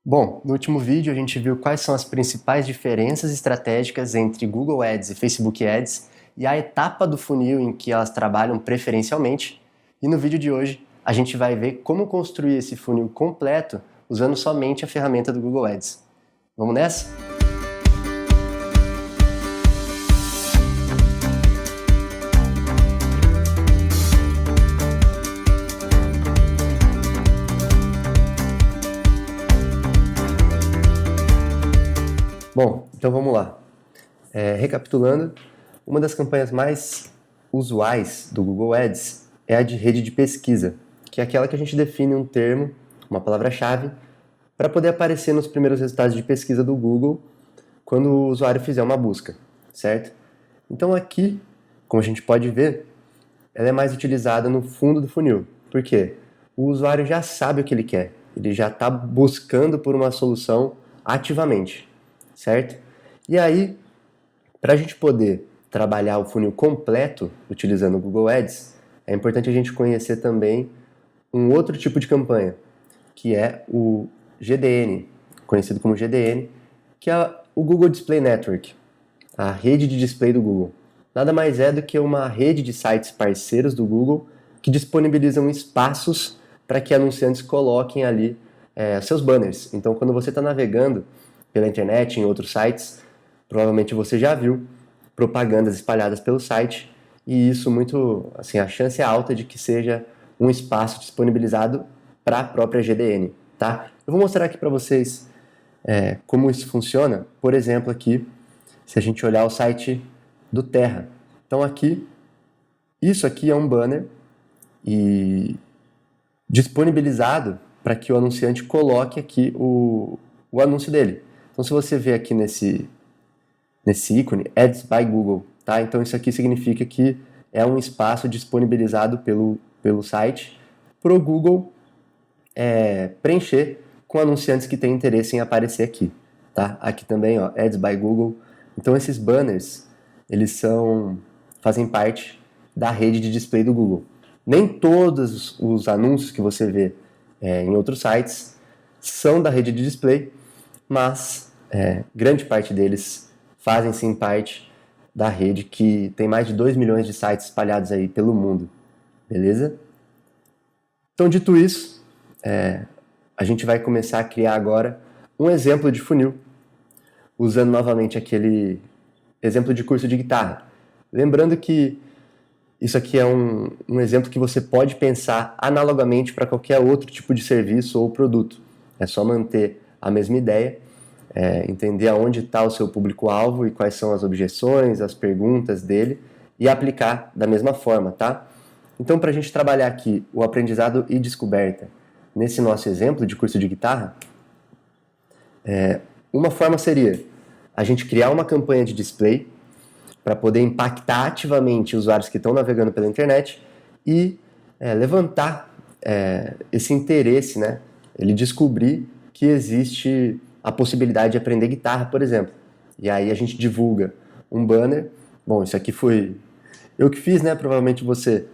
Bom, no último vídeo a gente viu quais são as principais diferenças estratégicas entre Google Ads e Facebook Ads e a etapa do funil em que elas trabalham preferencialmente. E no vídeo de hoje a gente vai ver como construir esse funil completo usando somente a ferramenta do Google Ads. Vamos nessa? Bom, então vamos lá. Recapitulando, uma das campanhas mais usuais do Google Ads é a de rede de pesquisa, que é aquela que a gente define um termo, uma palavra-chave, para poder aparecer nos primeiros resultados de pesquisa do Google quando o usuário fizer uma busca, certo? Então aqui, como a gente pode ver, ela é mais utilizada no fundo do funil. Por quê? O usuário já sabe o que ele quer, ele já está buscando por uma solução ativamente, certo? E aí, para a gente poder trabalhar o funil completo utilizando o Google Ads, é importante a gente conhecer também um outro tipo de campanha, que é o GDN, conhecido como GDN, que é o Google Display Network, a rede de display do Google. Nada mais é do que uma rede de sites parceiros do Google que disponibilizam espaços para que anunciantes coloquem ali seus banners. Então, quando você está navegando pela internet, em outros sites, provavelmente você já viu propagandas espalhadas pelo site, e isso muito, assim, a chance é alta de que seja um espaço disponibilizado para a própria GDN, tá? Eu vou mostrar aqui para vocês como isso funciona, por exemplo, aqui, se a gente olhar o site do Terra. Então aqui, isso aqui é um banner e disponibilizado para que o anunciante coloque aqui o anúncio dele. Então se você ver aqui nesse ícone, Ads by Google, tá? Então isso aqui significa que é um espaço disponibilizado pelo site para o Google preencher com anunciantes que têm interesse em aparecer aqui, tá? Aqui também, ó, Ads by Google. Então esses banners, eles fazem parte da rede de display do Google. Nem todos os anúncios que você vê em outros sites são da rede de display, mas grande parte deles fazem sim parte da rede que tem mais de 2 milhões de sites espalhados aí pelo mundo, beleza? Então, dito isso, a gente vai começar a criar agora um exemplo de funil, usando novamente aquele exemplo de curso de guitarra. Lembrando que isso aqui é um exemplo que você pode pensar analogamente para qualquer outro tipo de serviço ou produto. É só manter a mesma ideia, entender aonde está o seu público-alvo e quais são as objeções, as perguntas dele e aplicar da mesma forma, tá? Então, para a gente trabalhar aqui o aprendizado e descoberta nesse nosso exemplo de curso de guitarra, uma forma seria a gente criar uma campanha de display para poder impactar ativamente os usuários que estão navegando pela internet e levantar esse interesse, né? Ele descobrir que existe a possibilidade de aprender guitarra, por exemplo. E aí a gente divulga um banner. Bom, isso aqui foi eu que fiz, né? Provavelmente você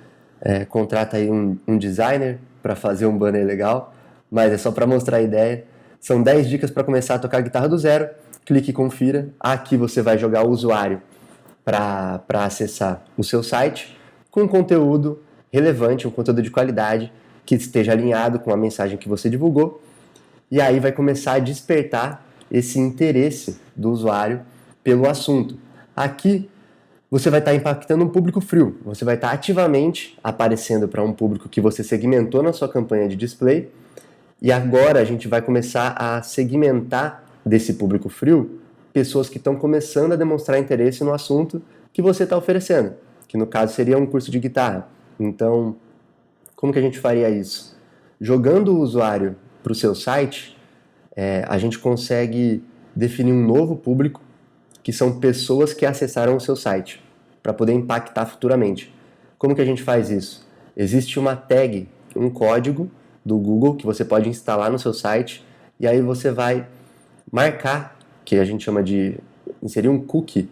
contrata aí um designer para fazer um banner legal, mas é só para mostrar a ideia. São 10 dicas para começar a tocar guitarra do zero. Clique e confira. Aqui você vai jogar o usuário para acessar o seu site com um conteúdo relevante, um conteúdo de qualidade que esteja alinhado com a mensagem que você divulgou. E aí vai começar a despertar esse interesse do usuário pelo assunto. Aqui você vai estar impactando um público frio, você vai estar ativamente aparecendo para um público que você segmentou na sua campanha de display, e agora a gente vai começar a segmentar desse público frio pessoas que estão começando a demonstrar interesse no assunto que você está oferecendo, que no caso seria um curso de guitarra. Então, como que a gente faria isso? Jogando o usuário para o seu site, a gente consegue definir um novo público, que são pessoas que acessaram o seu site, para poder impactar futuramente. Como que a gente faz isso? Existe uma tag, um código do Google que você pode instalar no seu site, e aí você vai marcar, que a gente chama de inserir um cookie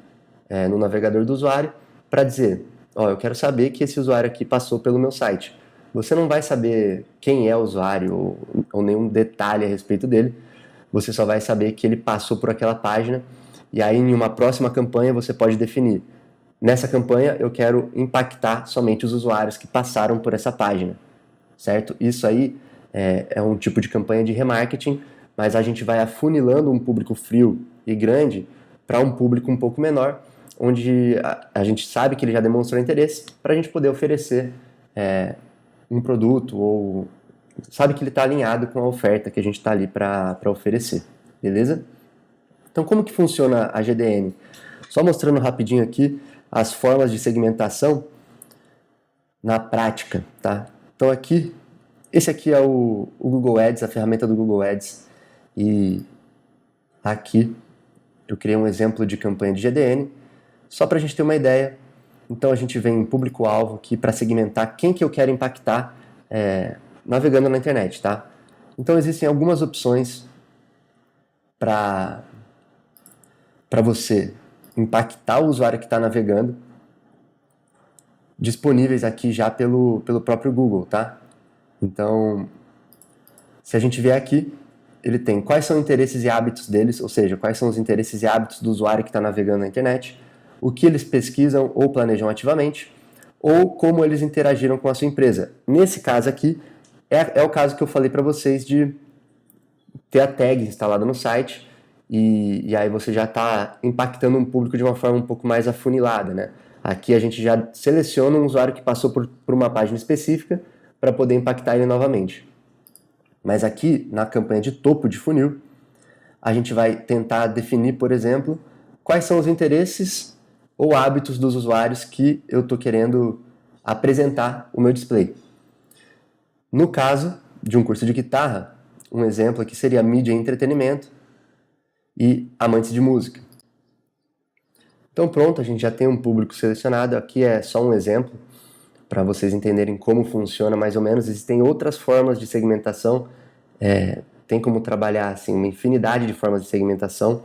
no navegador do usuário, para dizer, eu quero saber que esse usuário aqui passou pelo meu site. Você não vai saber quem é o usuário ou nenhum detalhe a respeito dele, você só vai saber que ele passou por aquela página, e aí em uma próxima campanha você pode definir: nessa campanha eu quero impactar somente os usuários que passaram por essa página, certo? Isso aí é um tipo de campanha de remarketing, mas a gente vai afunilando um público frio e grande para um público um pouco menor, onde a gente sabe que ele já demonstrou interesse, para a gente poder oferecer um produto, ou sabe que ele está alinhado com a oferta que a gente está ali para oferecer, beleza? Então, como que funciona a GDN? Só mostrando rapidinho aqui as formas de segmentação na prática, tá? Então aqui, esse aqui é o Google Ads, a ferramenta do Google Ads, e aqui eu criei um exemplo de campanha de GDN, só para a gente ter uma ideia. Então a gente vem em público-alvo aqui para segmentar quem que eu quero impactar navegando na internet, tá? Então existem algumas opções para você impactar o usuário que está navegando, disponíveis aqui já pelo próprio Google, tá? Então, se a gente vier aqui, ele tem quais são os interesses e hábitos deles, ou seja, quais são os interesses e hábitos do usuário que está navegando na internet, o que eles pesquisam ou planejam ativamente, ou como eles interagiram com a sua empresa. Nesse caso aqui, é o caso que eu falei para vocês de ter a tag instalada no site, e aí você já está impactando um público de uma forma um pouco mais afunilada, né? Aqui a gente já seleciona um usuário que passou por uma página específica para poder impactar ele novamente. Mas aqui, na campanha de topo de funil, a gente vai tentar definir, por exemplo, quais são os interesses ou hábitos dos usuários que eu estou querendo apresentar o meu display. No caso de um curso de guitarra, um exemplo aqui seria mídia e entretenimento e amantes de música. Então pronto, a gente já tem um público selecionado. Aqui é só um exemplo para vocês entenderem como funciona mais ou menos. Existem outras formas de segmentação, tem como trabalhar assim, uma infinidade de formas de segmentação,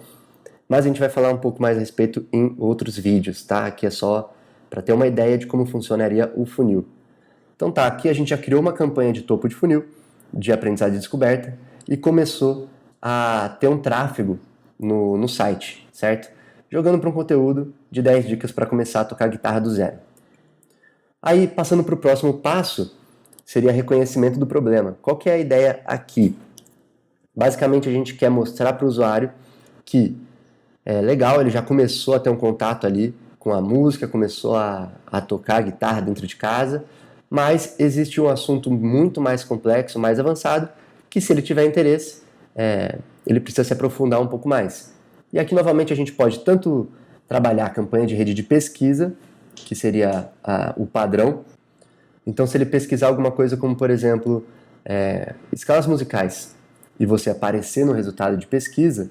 mas a gente vai falar um pouco mais a respeito em outros vídeos, tá? Aqui é só para ter uma ideia de como funcionaria o funil. Então tá, aqui a gente já criou uma campanha de topo de funil, de aprendizado e descoberta, e começou a ter um tráfego no site, certo? Jogando para um conteúdo de 10 dicas para começar a tocar guitarra do zero. Aí, passando para o próximo passo, seria reconhecimento do problema. Qual que é a ideia aqui? Basicamente, a gente quer mostrar para o usuário que é legal, ele já começou a ter um contato ali com a música, começou a tocar guitarra dentro de casa, mas existe um assunto muito mais complexo, mais avançado, que se ele tiver interesse, ele precisa se aprofundar um pouco mais. E aqui, novamente, a gente pode tanto trabalhar a campanha de rede de pesquisa, que seria o padrão. Então, se ele pesquisar alguma coisa como, por exemplo, escalas musicais, e você aparecer no resultado de pesquisa,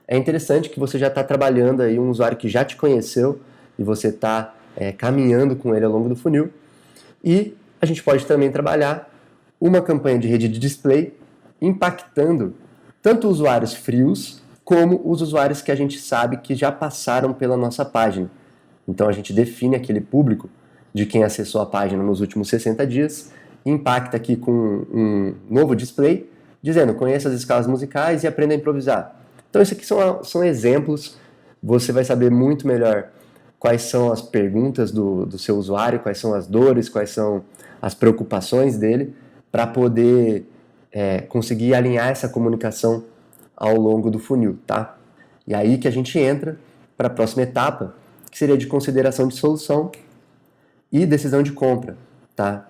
é interessante que você já está trabalhando aí um usuário que já te conheceu, e você está caminhando com ele ao longo do funil. E a gente pode também trabalhar uma campanha de rede de display, impactando tanto usuários frios, como os usuários que a gente sabe que já passaram pela nossa página. Então a gente define aquele público de quem acessou a página nos últimos 60 dias, impacta aqui com um novo display, dizendo: conheça as escalas musicais e aprenda a improvisar. Então isso aqui são exemplos, você vai saber muito melhor quais são as perguntas do seu usuário, quais são as dores, quais são as preocupações dele, para poder conseguir alinhar essa comunicação ao longo do funil, tá? E aí que a gente entra para a próxima etapa, que seria de consideração de solução e decisão de compra, tá?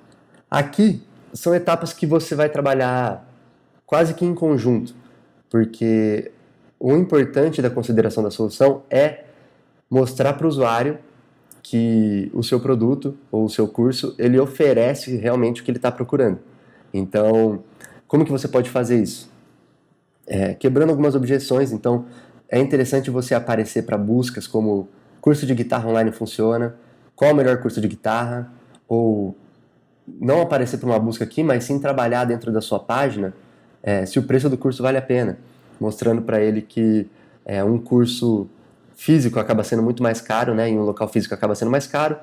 Aqui são etapas que você vai trabalhar quase que em conjunto, porque o importante da consideração da solução é mostrar para o usuário que o seu produto ou o seu curso, ele oferece realmente o que ele está procurando. Então, como que você pode fazer isso? Quebrando algumas objeções. Então, é interessante você aparecer para buscas como: curso de guitarra online funciona, qual é o melhor curso de guitarra, ou não aparecer para uma busca aqui, mas sim trabalhar dentro da sua página se o preço do curso vale a pena, mostrando para ele que um curso físico acaba sendo muito mais caro, né? Em um local físico acaba sendo mais caro,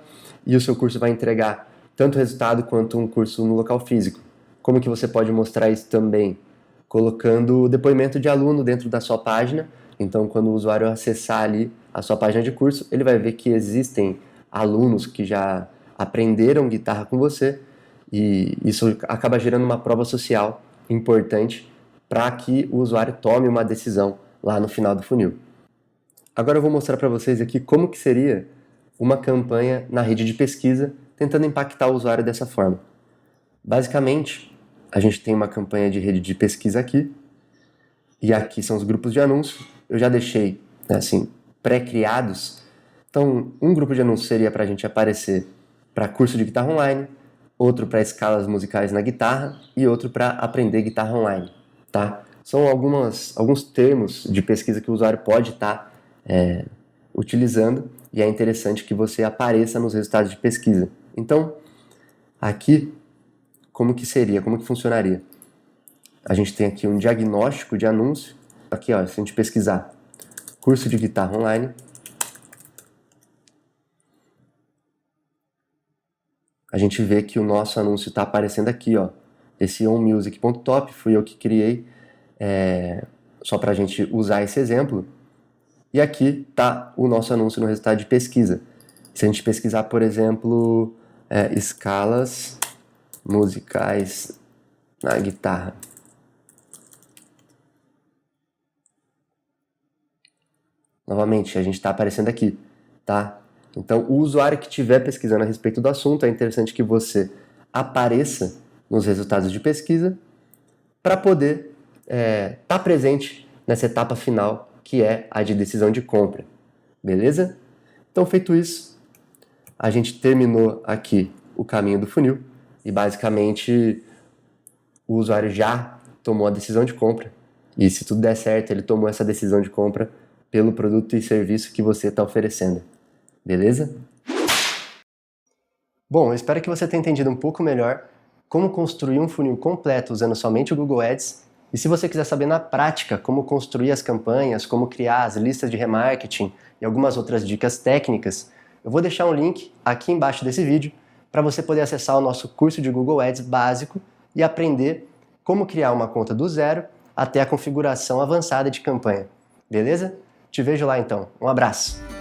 e o seu curso vai entregar tanto resultado quanto um curso no local físico. Como que você pode mostrar isso também? colocando depoimento de aluno dentro da sua página. Então, quando o usuário acessar ali a sua página de curso, ele vai ver que existem alunos que já aprenderam guitarra com você, e isso acaba gerando uma prova social importante para que o usuário tome uma decisão lá no final do funil. Agora eu vou mostrar para vocês aqui como que seria uma campanha na rede de pesquisa tentando impactar o usuário dessa forma. Basicamente, a gente tem uma campanha de rede de pesquisa aqui, e aqui são os grupos de anúncios. Eu já deixei, assim, pré-criados. Então, um grupo de anúncios seria para a gente aparecer para curso de guitarra online, outro para escalas musicais na guitarra e outro para aprender guitarra online, tá? São alguns termos de pesquisa que o usuário pode estar utilizando, e é interessante que você apareça nos resultados de pesquisa. Então, aqui, como que funcionaria? A gente tem aqui um diagnóstico de anúncio. Aqui, ó, se a gente pesquisar curso de guitarra online, a gente vê que o nosso anúncio está aparecendo aqui, ó. Esse onmusic.top fui eu que criei, só para a gente usar esse exemplo. E aqui está o nosso anúncio no resultado de pesquisa. Se a gente pesquisar, por exemplo, escalas musicais na guitarra, novamente, a gente está aparecendo aqui, tá? Então, o usuário que estiver pesquisando a respeito do assunto, é interessante que você apareça nos resultados de pesquisa para poder estar presente nessa etapa final, que é a de decisão de compra. Beleza? Então, feito isso, a gente terminou aqui o caminho do funil e, basicamente, o usuário já tomou a decisão de compra. E, se tudo der certo, ele tomou essa decisão de compra pelo produto e serviço que você está oferecendo. Beleza? Bom, eu espero que você tenha entendido um pouco melhor como construir um funil completo usando somente o Google Ads. E se você quiser saber na prática como construir as campanhas, como criar as listas de remarketing e algumas outras dicas técnicas, eu vou deixar um link aqui embaixo desse vídeo para você poder acessar o nosso curso de Google Ads básico e aprender como criar uma conta do zero até a configuração avançada de campanha. Beleza? Te vejo lá então. Um abraço!